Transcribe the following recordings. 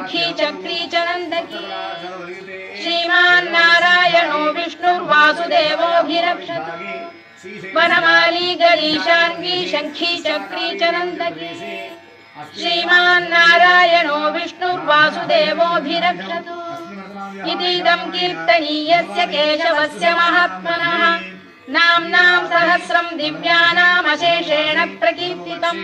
शंखी चक्री चनंदकी श्रीमान नारायणो विष्णुर्वासुदेवोऽभिरक्षतु वनमाली गरीशान्वी शंखी चक्री चनंदकी श्रीमान नारायणो विष्णुर्वासुदेवोऽभिरक्षतु इतीदं कीर्तनीयस्य केशवस्य महात्मनः नाम्नां सहस्रं दिव्यानामशेषेण प्रकीर्तितम्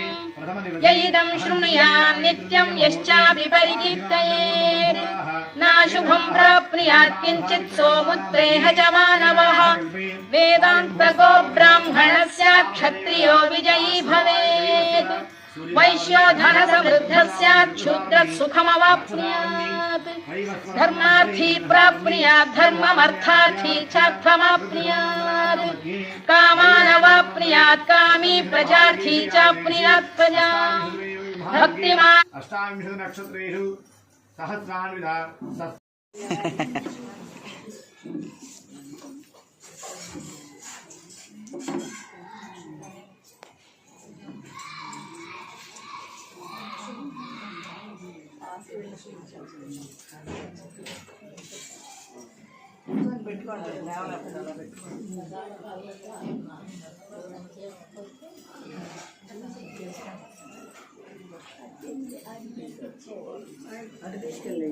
यइदं शृणुयात् नित्यं यश्चापि परिकीर्तयेत् नाशुभं प्राप्नुयात् किञ्चित् सोमुत्रेह च मानवः वेदान्तको ब्राह्मणः स्यात् क्षत्रियो विजयी भवेत् वैश्यो धनसमृद्धः स्यात् शूद्रः सुखमवाप्नुयात् धर्मार्थी प्राप्नुयात् धर्ममर्थार्थी चार्थमाप्नुयात् कामानवाप्नुयात् कामी प्रजार्थी चाप्नुयात् प्रजाम् भक्तिमान् अष्टाविंशति नक्षत्रेषु सहस्रान्विधा అది తీసుకెళ్ళి